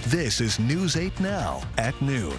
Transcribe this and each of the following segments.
This is News 8 Now at noon.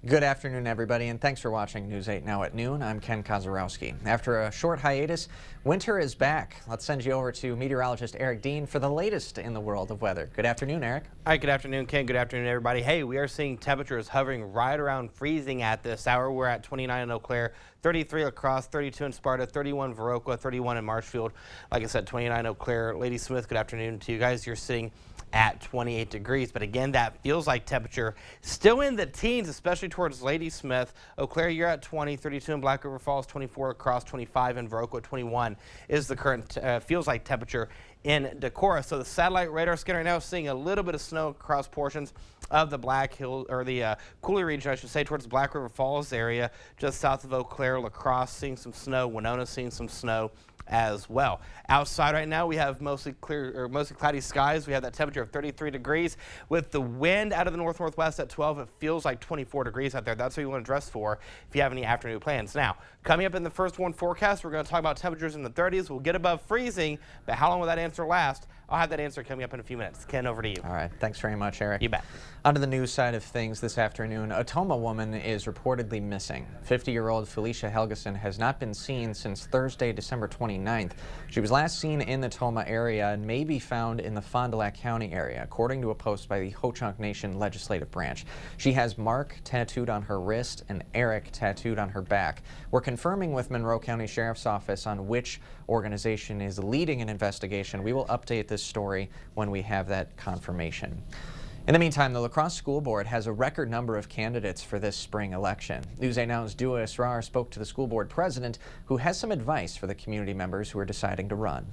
Good afternoon, everybody, and thanks for watching News 8 Now at noon. I'm Ken Kozarowski. After a short hiatus, winter is back. Let's send you over to meteorologist Eric Dean for the latest in the world of weather. Good afternoon, Eric. All right, good afternoon, Ken. Good afternoon, everybody. Hey, we are seeing temperatures hovering right around freezing at this hour. We're at 29 in Eau Claire, 33 La Crosse, 32 in Sparta, 31 Viroqua, 31 in Marshfield. Like I said, 29 Eau Claire. Lady Smith, good afternoon to you guys. You're sitting at 28 degrees, but again, that feels like temperature still in the teens, especially towards Lady Smith. Eau Claire, you're at 20, 32 in Black River Falls, 24 across, 25 in Viroqua, 21 is the current feels like temperature in Decorah. So the satellite radar scan right now is seeing a little bit of snow across portions of the Black Hill, or the Coulee region, I should say, towards Black River Falls area, just south of Eau Claire. La Crosse seeing some snow, Winona seeing some snow as well. Outside right now we have mostly clear or mostly cloudy skies. We have that temperature of 33 degrees with the wind out of the north-northwest at 12. It feels like 24 degrees out there. That's what you want to dress for if you have any afternoon plans. Now, coming up in the first one forecast, we're going to talk about temperatures in the 30s. We'll get above freezing, but how long will that answer last? I'll have that answer coming up in a few minutes. Ken, over to you. All right. Thanks very much, Eric. You bet. On to the news side of things this afternoon. A Tomah woman is reportedly missing. 50-year-old Felicia Helgeson has not been seen since Thursday, December 29th. She was last seen in the Tomah area and may be found in the Fond du Lac County area, according to a post by the Ho-Chunk Nation Legislative Branch. She has Mark tattooed on her wrist and Eric tattooed on her back. We're confirming with Monroe County Sheriff's Office on which organization is leading an investigation. We will update this story when we have that confirmation. In the meantime, the La Crosse School Board has a record number of candidates for this spring election. News 8 Now's Dua Israr spoke to the school board president, who has some advice for the community members who are deciding to run.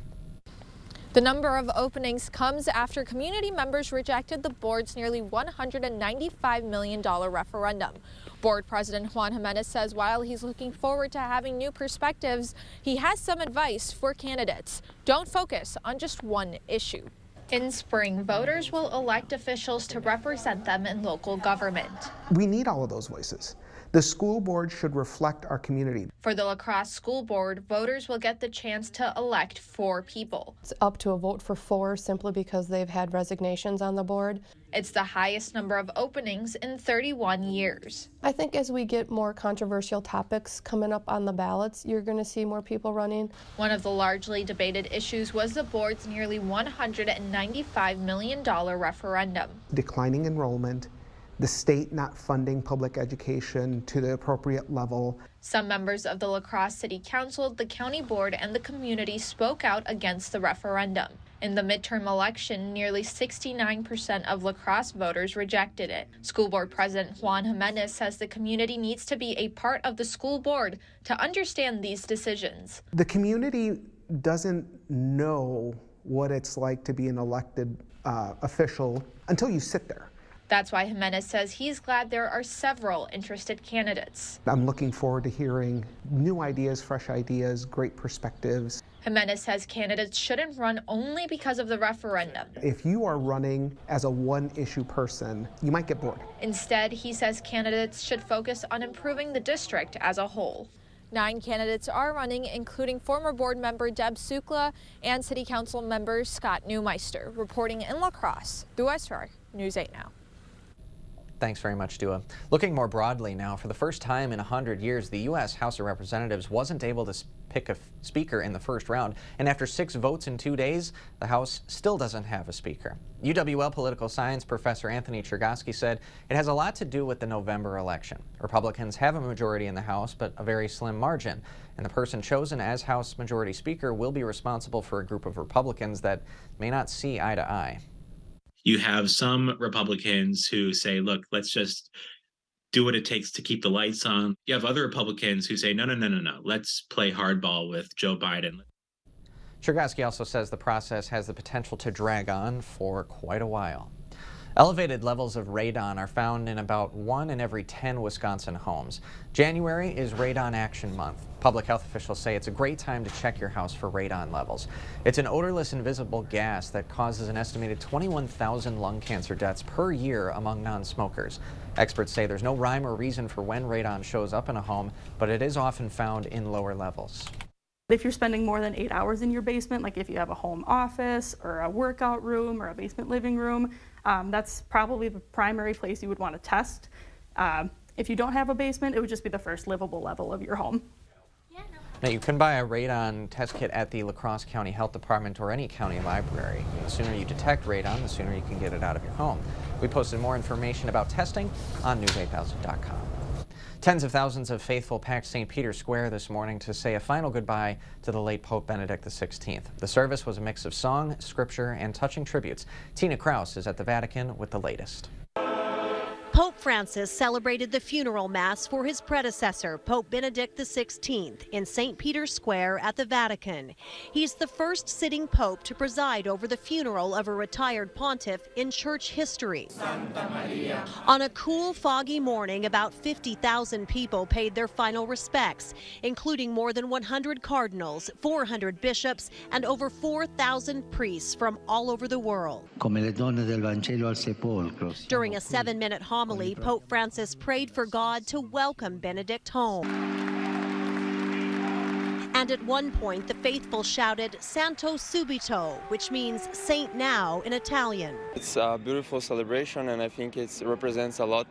The number of openings comes after community members rejected the board's nearly $195 million referendum. Board President Juan Jimenez says while he's looking forward to having new perspectives, he has some advice for candidates. Don't focus on just one issue. In spring, voters will elect officials to represent them in local government. We need all of those voices. The school board should reflect our community. For the La Crosse School Board, voters will get the chance to elect 4 people. It's up to a vote for 4 simply because they've had resignations on the board. It's the highest number of openings in 31 years. I think as we get more controversial topics coming up on the ballots, you're going to see more people running. One of the largely debated issues was the board's nearly $195 million referendum. Declining enrollment, the state not funding public education to the appropriate level. Some members of the La Crosse City Council, the county board, and the community spoke out against the referendum. In the midterm election, nearly 69% of La Crosse voters rejected it. School board president Juan Jimenez says the community needs to be a part of the school board to understand these decisions. The community doesn't know what it's like to be an elected official until you sit there. That's why Jimenez says he's glad there are several interested candidates. I'm looking forward to hearing new ideas, fresh ideas, great perspectives. Jimenez says candidates shouldn't run only because of the referendum. If you are running as a one-issue person, you might get bored. Instead, he says candidates should focus on improving the district as a whole. 9 candidates are running, including former board member Deb Sukla and City Council member Scott Neumeister. Reporting in La Crosse, Dua Israr, News 8 Now. Thanks very much, Dua. Looking more broadly now, for the first time in 100 years, the U.S. House of Representatives wasn't able to pick a speaker in the first round, and after 6 votes in 2 days, the House still doesn't have a speaker. UWL political science professor Anthony Chergosky said it has a lot to do with the November election. Republicans have a majority in the House, but a very slim margin, and the person chosen as House Majority Speaker will be responsible for a group of Republicans that may not see eye to eye. You have some Republicans who say, look, let's just do what it takes to keep the lights on. You have other Republicans who say, no, let's play hardball with Joe Biden. Chergosky also says the process has the potential to drag on for quite a while. Elevated levels of radon are found in about 1 in every 10 Wisconsin homes. January is Radon Action Month. Public health officials say it's a great time to check your house for radon levels. It's an odorless, invisible gas that causes an estimated 21,000 lung cancer deaths per year among non-smokers. Experts say there's no rhyme or reason for when radon shows up in a home, but it is often found in lower levels. If you're spending more than 8 hours in your basement, like if you have a home office or a workout room or a basement living room, that's probably the primary place you would want to test. If you don't have a basement, it would just be the first livable level of your home. Now, you can buy a radon test kit at the La Crosse County Health Department or any county library. The sooner you detect radon, the sooner you can get it out of your home. We posted more information about testing on news8000.com. Tens of thousands of faithful packed St. Peter's Square this morning to say a final goodbye to the late Pope Benedict XVI. The service was a mix of song, scripture, and touching tributes. Tina Kraus is at the Vatican with the latest. Pope Francis celebrated the funeral mass for his predecessor, Pope Benedict XVI, in St. Peter's Square at the Vatican. He's the first sitting pope to preside over the funeral of a retired pontiff in church history. On a cool, foggy morning, about 50,000 people paid their final respects, including more than 100 cardinals, 400 bishops, and over 4,000 priests from all over the world. During a 7-minute homily, Pope Francis prayed for God to welcome Benedict home. And at one point, the faithful shouted Santo Subito, which means saint now in Italian. It's a beautiful celebration, and I think it represents a lot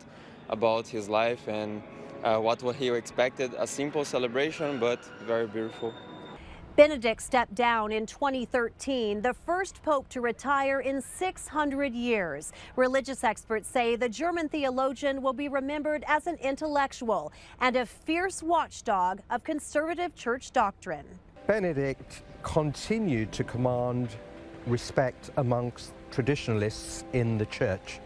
about his life and what he expected. A simple celebration, but very beautiful. Benedict stepped down in 2013, the first pope to retire in 600 years. Religious experts say the German theologian will be remembered as an intellectual and a fierce watchdog of conservative church doctrine. Benedict continued to command respect amongst traditionalists in the church.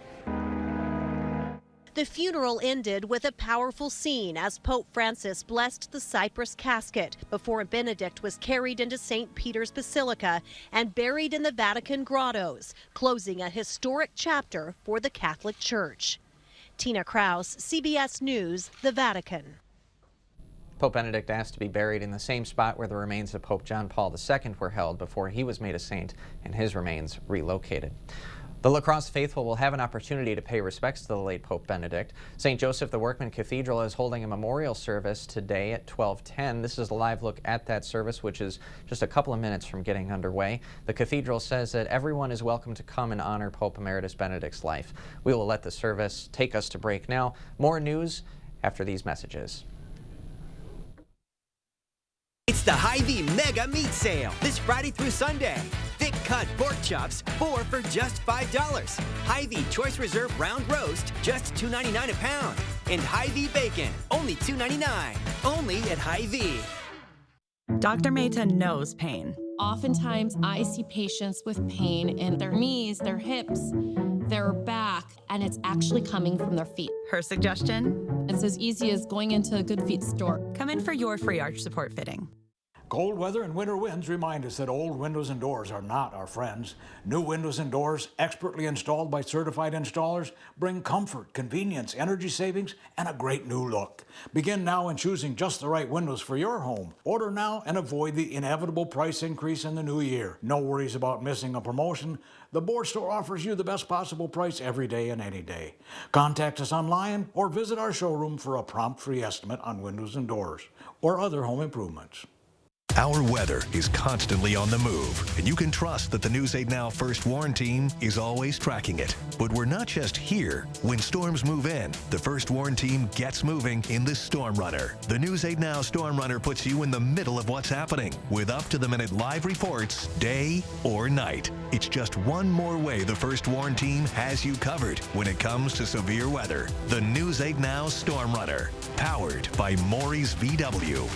The funeral ended with a powerful scene as Pope Francis blessed the cypress casket before Benedict was carried into St. Peter's Basilica and buried in the Vatican grottos, closing a historic chapter for the Catholic Church. Tina Kraus, CBS News, the Vatican. Pope Benedict asked to be buried in the same spot where the remains of Pope John Paul II were held before he was made a saint and his remains relocated. The La Crosse faithful will have an opportunity to pay respects to the late Pope Benedict. St. Joseph the Workman Cathedral is holding a memorial service today at 12:10. This is a live look at that service, which is just a couple of minutes from getting underway. The cathedral says that everyone is welcome to come and honor Pope Emeritus Benedict's life. We will let the service take us to break now. More news after these messages. It's the Hy-Vee Mega Meat Sale this Friday through Sunday. Thick cut pork chops, 4 for just $5. Hy-Vee Choice Reserve Round Roast, just $2.99 a pound. And Hy-Vee Bacon, only $2.99. Only at Hy-Vee. Dr. Mehta knows pain. Oftentimes, I see patients with pain in their knees, their hips, their back, and it's actually coming from their feet. Her suggestion? It's as easy as going into a Good Feet store. Come in for your free arch support fitting. Cold weather and winter winds remind us that old windows and doors are not our friends. New windows and doors, expertly installed by certified installers, bring comfort, convenience, energy savings, and a great new look. Begin now in choosing just the right windows for your home. Order now and avoid the inevitable price increase in the new year. No worries about missing a promotion. The Board Store offers you the best possible price every day and any day. Contact us online or visit our showroom for a prompt free estimate on windows and doors or other home improvements. Our weather is constantly on the move, and you can trust that the News 8 Now First Warn team is always tracking it. But we're not just here. When storms move in, the First Warn team gets moving in the Storm Runner. The News 8 Now Storm Runner puts you in the middle of what's happening with up-to-the-minute live reports, day or night. It's just one more way the First Warn team has you covered when it comes to severe weather. The News 8 Now Storm Runner, powered by Maury's VW.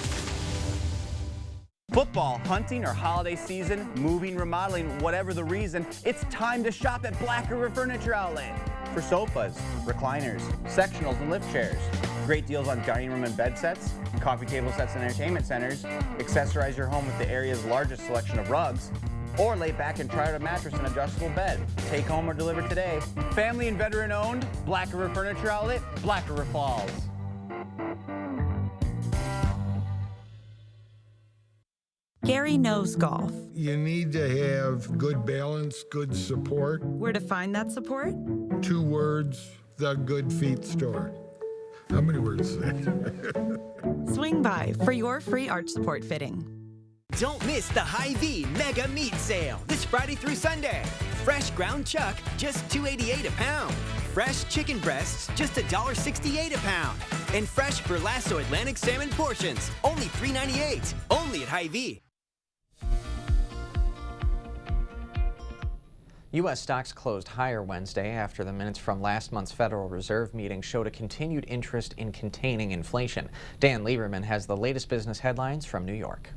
Football, hunting, or holiday season, moving, remodeling, whatever the reason, it's time to shop at Black River Furniture Outlet. For sofas, recliners, sectionals, and lift chairs. Great deals on dining room and bed sets, coffee table sets and entertainment centers. Accessorize your home with the area's largest selection of rugs. Or lay back and try out a mattress and adjustable bed. Take home or deliver today. Family and veteran owned, Black River Furniture Outlet, Black River Falls. Gary knows golf. You need to have good balance, good support. Where to find that support? 2 words, the Good Feet store. How many words is that? Swing by for your free arch support fitting. Don't miss the Hy-Vee Mega Meat Sale this Friday through Sunday. Fresh ground chuck, just $2.88 a pound. Fresh chicken breasts, just $1.68 a pound. And fresh Verlasso Atlantic salmon portions, only $3.98. Only at Hy-Vee. U.S. stocks closed higher Wednesday after the minutes from last month's Federal Reserve meeting showed a continued interest in containing inflation. Dan Lieberman has the latest business headlines from New York.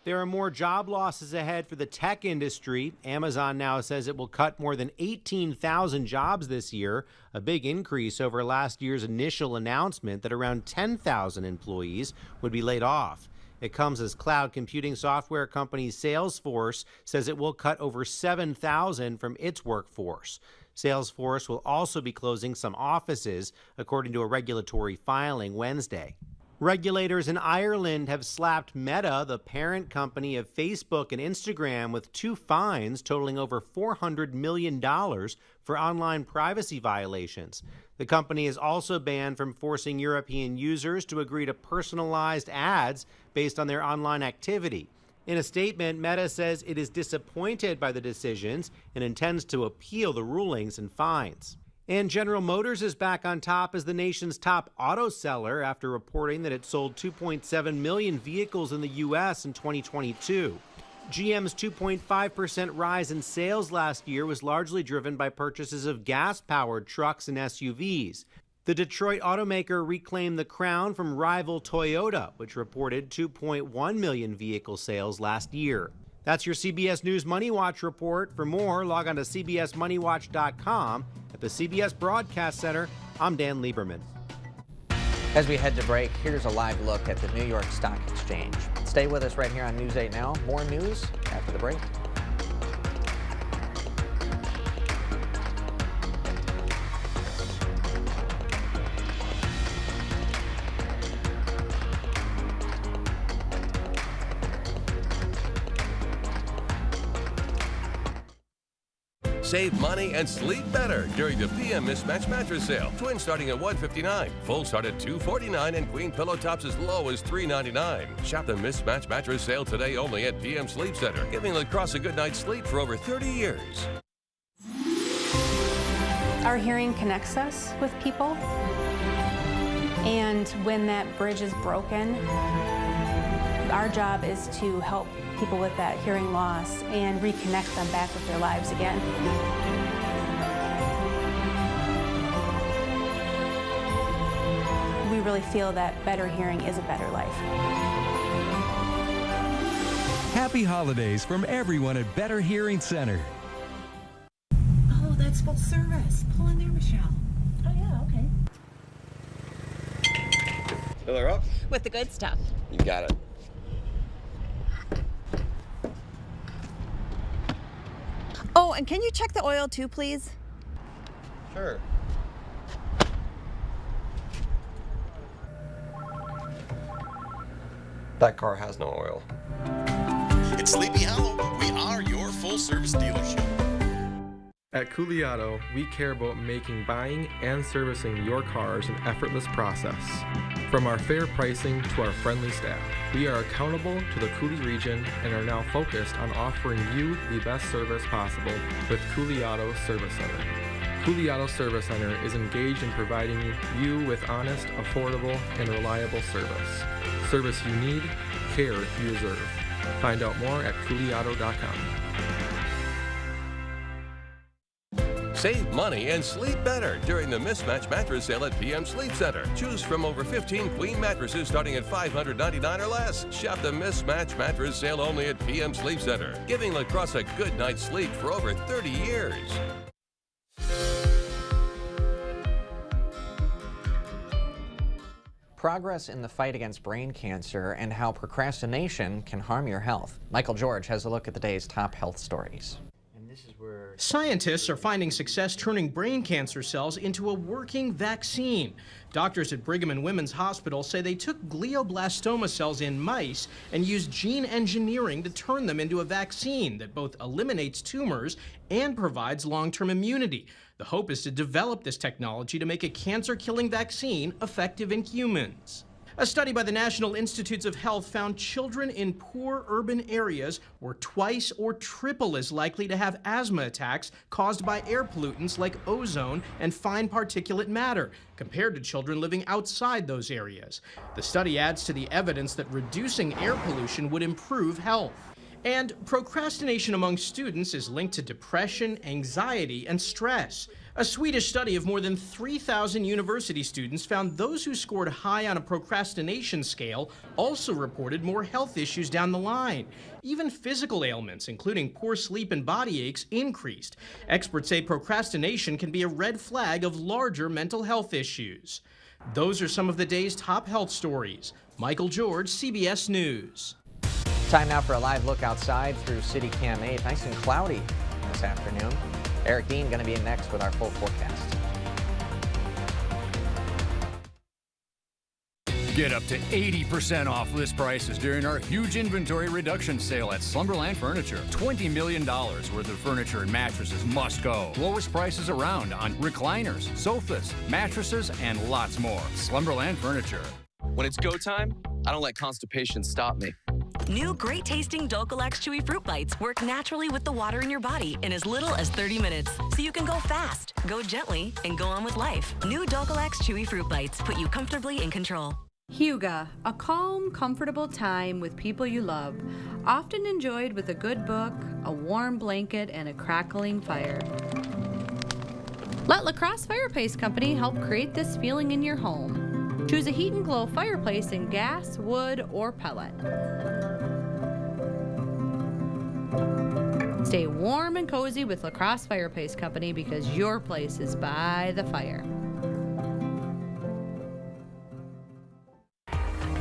There are more job losses ahead for the tech industry. Amazon now says it will cut more than 18,000 jobs this year, a big increase over last year's initial announcement that around 10,000 employees would be laid off. It comes as cloud computing software company Salesforce says it will cut over 7,000 from its workforce. Salesforce will also be closing some offices, according to a regulatory filing Wednesday. Regulators in Ireland have slapped Meta, the parent company of Facebook and Instagram, with 2 fines totaling over $400 million for online privacy violations. The company is also banned from forcing European users to agree to personalized ads based on their online activity. In a statement, Meta says it is disappointed by the decisions and intends to appeal the rulings and fines. And General Motors is back on top as the nation's top auto seller after reporting that it sold 2.7 million vehicles in the U.S. in 2022. GM's 2.5% rise in sales last year was largely driven by purchases of gas-powered trucks and SUVs. The Detroit automaker reclaimed the crown from rival Toyota, which reported 2.1 million vehicle sales last year. That's your CBS News Money Watch report. For more, log on to cbsmoneywatch.com. At the CBS Broadcast Center, I'm Dan Lieberman. As we head to break, here's a live look at the New York Stock Exchange. Stay with us right here on News 8 Now. More news after the break. Save money and sleep better during the PM Mismatch Mattress Sale. Twin starting at $159, full start at $249, and queen pillow tops as low as $399. Shop the Mismatch Mattress Sale today only at PM Sleep Center, giving La Crosse a good night's sleep for over 30 years. Our hearing connects us with people, and when that bridge is broken, our job is to help people with that hearing loss and reconnect them back with their lives again. We really feel that better hearing is a better life. Happy holidays from everyone at Better Hearing Center. Oh, that's full service. Pull in there, Michelle. Oh, yeah, okay. Fill her up? With the good stuff. You got it. Oh, and can you check the oil too, please? Sure. That car has no oil. It's Sleepy Hollow. We are your full-service dealership. At Cooley Auto, we care about making buying and servicing your cars an effortless process. From our fair pricing to our friendly staff, we are accountable to the Cooley region and are now focused on offering you the best service possible with Cooley Auto Service Center. Cooley Auto Service Center is engaged in providing you with honest, affordable, and reliable service. Service you need, care you deserve. Find out more at CooleyAuto.com. Save money and sleep better during the Mismatch Mattress Sale at PM Sleep Center. Choose from over 15 queen mattresses starting at $599 or less. Shop the Mismatch Mattress Sale only at PM Sleep Center, giving La Crosse a good night's sleep for over 30 years. Progress in the fight against brain cancer and how procrastination can harm your health. Michael George has a look at the day's top health stories. And this is where Scientists are finding success turning brain cancer cells into a working vaccine. Doctors at Brigham and Women's Hospital say they took glioblastoma cells in mice and used gene engineering to turn them into a vaccine that both eliminates tumors and provides long-term immunity. The hope is to develop this technology to make a cancer-killing vaccine effective in humans. A study by the National Institutes of Health found children in poor urban areas were twice or triple as likely to have asthma attacks caused by air pollutants like ozone and fine particulate matter, compared to children living outside those areas. The study adds to the evidence that reducing air pollution would improve health. And procrastination among students is linked to depression, anxiety, and stress. A Swedish study of more than 3,000 university students found those who scored high on a procrastination scale also reported more health issues down the line. Even physical ailments, including poor sleep and body aches, increased. Experts say procrastination can be a red flag of larger mental health issues. Those are some of the day's top health stories. Michael George, CBS News. Time now for a live look outside through City Cam 8. Nice and cloudy this afternoon. Eric Dean going to be in next with our full forecast. Get up to 80% off list prices during our huge inventory reduction sale at Slumberland Furniture. $20 million worth of furniture and mattresses must go. Lowest prices around on recliners, sofas, mattresses, and lots more. Slumberland Furniture. When it's go time, I don't let constipation stop me. New great-tasting Dulcolax Chewy Fruit Bites work naturally with the water in your body in as little as 30 minutes. So you can go fast, go gently, and go on with life. New Dulcolax Chewy Fruit Bites put you comfortably in control. Huga, a calm, comfortable time with people you love, often enjoyed with a good book, a warm blanket, and a crackling fire. Let La Crosse Fireplace Company help create this feeling in your home. Choose a Heat and Glow fireplace in gas, wood, or pellet. Stay warm and cozy with La Crosse Fireplace Company because your place is by the fire.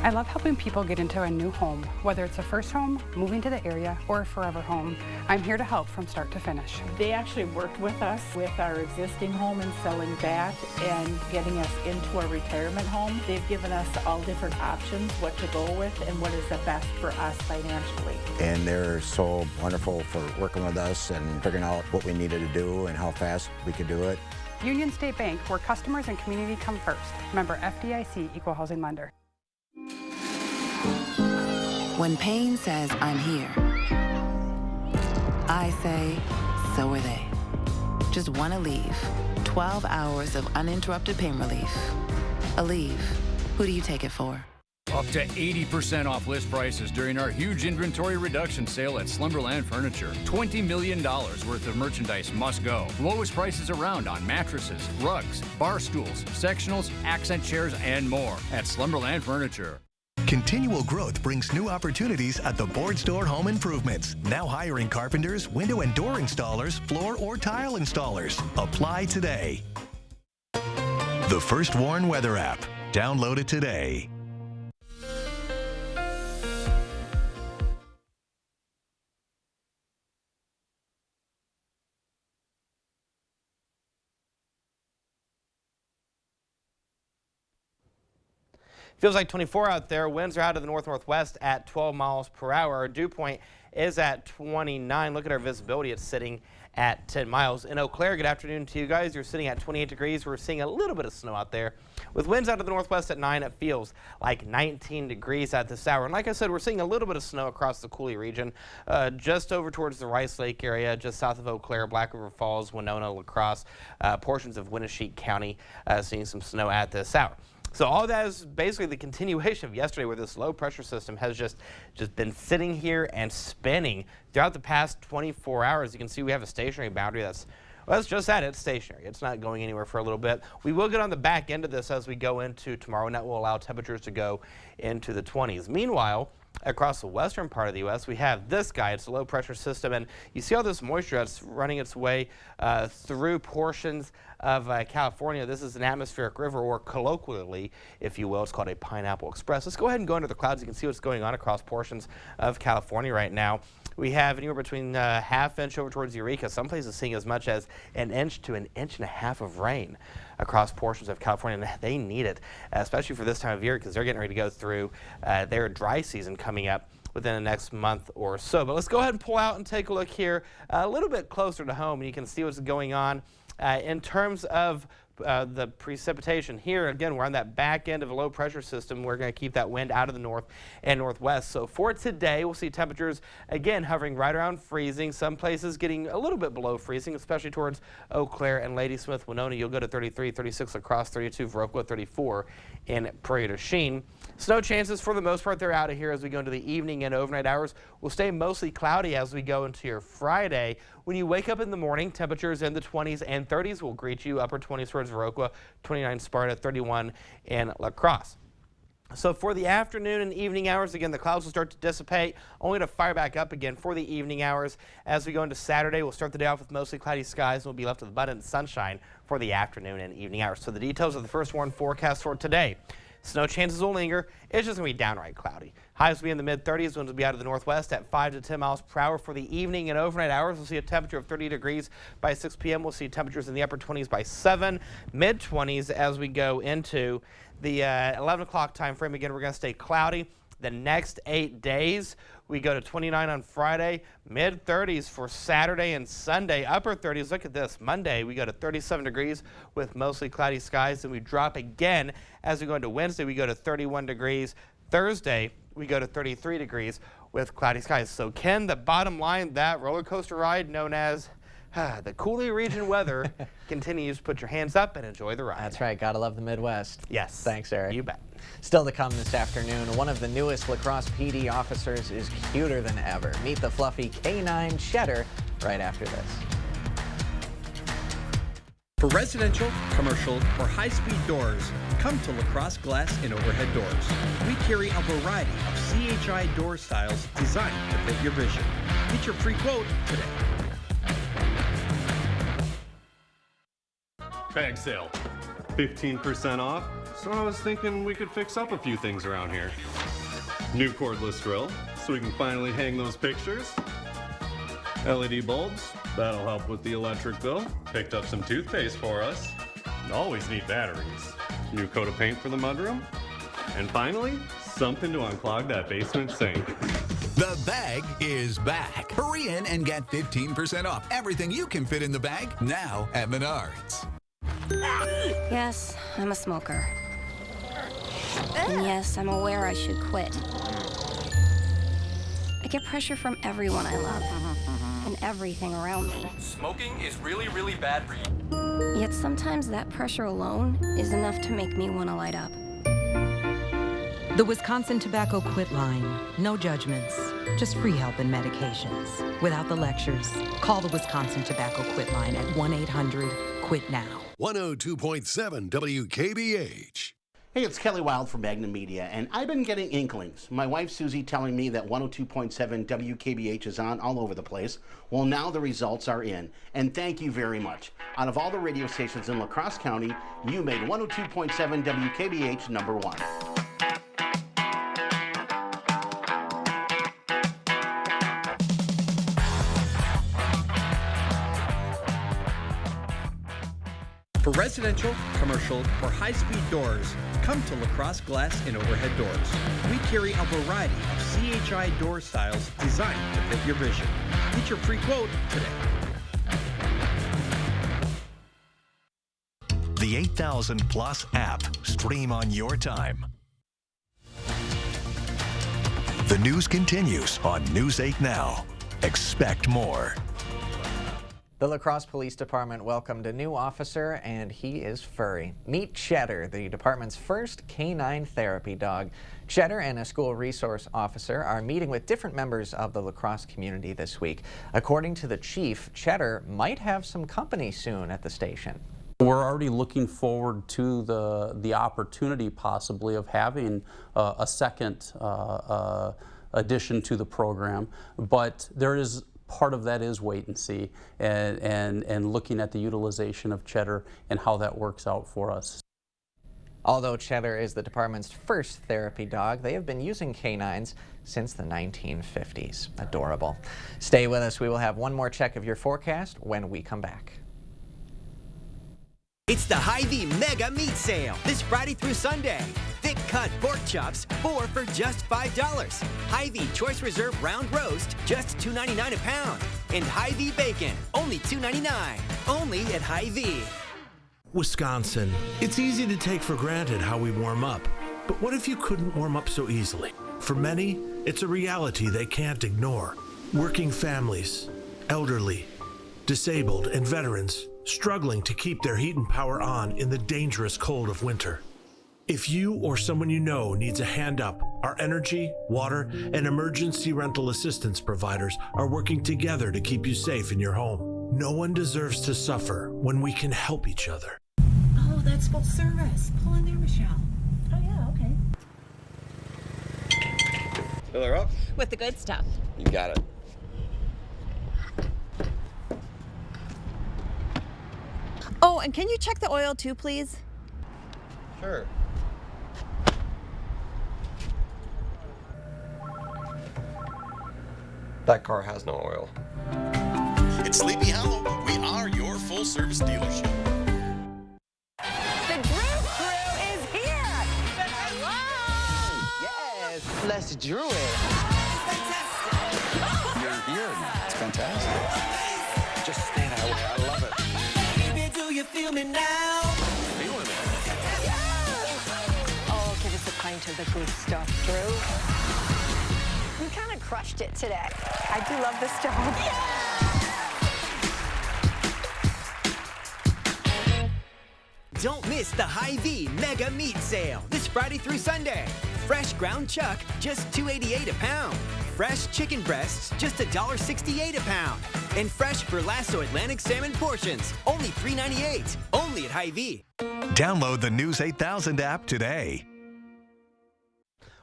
I love helping people get into a new home, whether it's a first home, moving to the area, or a forever home. I'm here to help from start to finish. They actually worked with us with our existing home and selling that and getting us into a retirement home. They've given us all different options, what to go with and what is the best for us financially. And they're so wonderful for working with us and figuring out what we needed to do and how fast we could do it. Union State Bank, where customers and community come first. Member FDIC, Equal Housing Lender. When pain says I'm here, I say, so are they. Just want to leave. 12 hours of uninterrupted pain relief. Aleve. Who do you take it for? Up to 80% off list prices during our huge inventory reduction sale at Slumberland Furniture. $20 million worth of merchandise must go. Lowest prices around on mattresses, rugs, bar stools, sectionals, accent chairs, and more at Slumberland Furniture. Continual growth brings new opportunities at the Board Store Home Improvements. Now hiring carpenters, window and door installers, floor or tile installers. Apply today. The First Warn Weather app. Download it today. Feels like 24 out there. Winds are out of the north-northwest at 12 miles per hour. Our dew point is at 29. Look at our visibility. It's sitting at 10 miles. In Eau Claire, good afternoon to you guys. You're sitting at 28 degrees. We're seeing a little bit of snow out there. With winds out of the northwest at 9, it feels like 19 degrees at this hour. And like I said, we're seeing a little bit of snow across the Coulee region, just over towards the Rice Lake area, just south of Eau Claire, Black River Falls, Winona, La Crosse, portions of Winneshiek County, seeing some snow at this hour. So all that is basically the continuation of yesterday, where this low pressure system has just been sitting here and spinning throughout the past 24 hours. You can see we have a stationary boundary that's just that. It's stationary. It's not going anywhere for a little bit. We will get on the back end of this as we go into tomorrow, and that will allow temperatures to go into the 20s. Meanwhile, across the western part of the U.S., we have this guy. It's a low pressure system, and you see all this moisture that's running its way through portions of California. This is an atmospheric river, or colloquially, if you will, it's called a Pineapple Express. Let's go ahead and go into the clouds. You can see what's going on across portions of California right now. We have anywhere between half inch over towards Eureka. Some places seeing as much as an inch to an inch and a half of rain across portions of California, and they need it, especially for this time of year, because they're getting ready to go through their dry season coming up within the next month or so. But let's go ahead and pull out and take a look here a little bit closer to home, and you can see what's going on in terms of the precipitation. Here again, we're on that back end of a low pressure system. We're going to keep that wind out of the north and northwest. So for today, we'll see temperatures again hovering right around freezing. Some places getting a little bit below freezing, especially towards Eau Claire and Ladysmith, Winona. You'll go to 33, 36 across, 32 for Viroqua, 34 in Prairie du Chien. Snow chances for the most part, they're out of here as we go into the evening and overnight hours. Will stay mostly cloudy as we go into your Friday. When you wake up in the morning, temperatures in the 20s and 30s will greet you. Upper 20s towards Viroqua, 29 Sparta, 31 in La Crosse. So for the afternoon and evening hours, again, the clouds will start to dissipate, only to fire back up again for the evening hours. As we go into Saturday, we'll start the day off with mostly cloudy skies and we'll be left with abundant sunshine for the afternoon and evening hours. So the details of the first warn forecast for today. Snow chances will linger. It's just going to be downright cloudy. Highs will be in the mid-30s. Winds will be out of the northwest at 5 to 10 miles per hour. For the evening and overnight hours, we'll see a temperature of 30 degrees by 6 p.m. We'll see temperatures in the upper 20s by 7, mid-20s as we go into the 11 o'clock time frame. Again, we're going to stay cloudy. The next 8 days, we go to 29 on Friday, mid-30s for Saturday and Sunday, upper 30s. Look at this. Monday, we go to 37 degrees with mostly cloudy skies, and we drop again as we go into Wednesday. We go to 31 degrees. Thursday, we go to 33 degrees with cloudy skies. So, Ken, the bottom line, that roller coaster ride known as the Coulee region weather continues. Put your hands up and enjoy the ride. That's right. Gotta love the Midwest. Yes. Thanks, Eric. You bet. Still to come this afternoon, one of the newest La Crosse PD officers is cuter than ever. Meet the fluffy K9 Cheddar right after this. For residential, commercial, or high-speed doors, come to La Crosse Glass and Overhead Doors. We carry a variety of CHI door styles designed to fit your vision. Get your free quote today. Bag sale, 15% off. So I was thinking we could fix up a few things around here. New cordless drill, so we can finally hang those pictures. LED bulbs, that'll help with the electric bill. Picked up some toothpaste for us. Always need batteries. New coat of paint for the mudroom. And finally, something to unclog that basement sink. The bag is back. Hurry in and get 15% off everything you can fit in the bag now at Menards. Yes, I'm a smoker. And yes, I'm aware I should quit. I get pressure from everyone I love and everything around me. Smoking is really, really bad for you. Yet sometimes that pressure alone is enough to make me want to light up. The Wisconsin Tobacco Quit Line. No judgments, just free help and medications. Without the lectures, call the Wisconsin Tobacco Quit Line at 1-800-QUIT-NOW. 102.7 WKBH. Hey, it's Kelly Wild from Magnum Media, and I've been getting inklings. My wife Susie telling me that 102.7 WKBH is on all over the place. Well, now the results are in, and thank you very much. Out of all the radio stations in La Crosse County, you made 102.7 WKBH number one. For residential, commercial, or high-speed doors, come to La Crosse Glass and Overhead Doors. We carry a variety of CHI door styles designed to fit your vision. Get your free quote today. The 8000 Plus app. Stream on your time. The news continues on News 8 Now. Expect more. The La Crosse Police Department welcomed a new officer, and he is furry. Meet Cheddar, the department's first canine therapy dog. Cheddar and a school resource officer are meeting with different members of the La Crosse community this week. According to the chief, Cheddar might have some company soon at the station. We're already looking forward to the opportunity possibly of having a second addition to the program, but there is part of that is wait and see and looking at the utilization of Cheddar and how that works out for us. Although Cheddar is the department's first therapy dog, they have been using canines since the 1950s. Adorable. Stay with us. We will have one more check of your forecast when we come back. It's the Hy-Vee Mega Meat Sale this Friday through Sunday. Thick cut pork chops, 4 for just $5. Hy-Vee Choice Reserve Round Roast, just $2.99 a pound. And Hy-Vee Bacon, only $2.99. Only at Hy-Vee. Wisconsin. It's easy to take for granted how we warm up. But what if you couldn't warm up so easily? For many, it's a reality they can't ignore. Working families, elderly, disabled, and veterans struggling to keep their heat and power on in the dangerous cold of winter. If you or someone you know needs a hand up, our energy, water, and emergency rental assistance providers are working together to keep you safe in your home. No one deserves to suffer when we can help each other. Oh, that's full service. Pull in there, Michelle. Oh, yeah, okay. Fill her up? With the good stuff. You got it. Oh, and can you check the oil too, please? Sure. That car has no oil. At Sleepy Hollow, we are your full-service dealership. The Drew Crew is here! Hello! Yes, let's drew it. You're here now. It's fantastic. Just stay that way. I love it. Baby, do you feel me now? Feeling it. Oh, give us a pint of the good stuff, Drew. You kind of crushed it today. I do love this job. Don't miss the Hy-Vee Mega Meat Sale this Friday through Sunday. Fresh ground chuck, just $2.88 a pound. Fresh chicken breasts, just $1.68 a pound. And fresh Verlasso Atlantic salmon portions, only $3.98. Only at Hy-Vee. Download the News 8000 app today.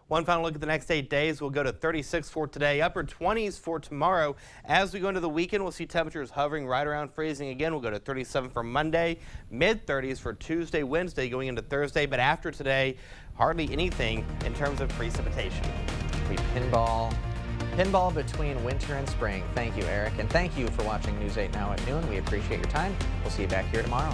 One final look at the next 8 days. We'll go to 36 for today, upper 20s for tomorrow. As we go into the weekend, we'll see temperatures hovering right around freezing again. We'll go to 37 for Monday, mid-30s for Tuesday, Wednesday, going into Thursday. But after today, hardly anything in terms of precipitation. We pinball between winter and spring. Thank you, Eric, and thank you for watching News 8 Now at noon. We appreciate your time. We'll see you back here tomorrow.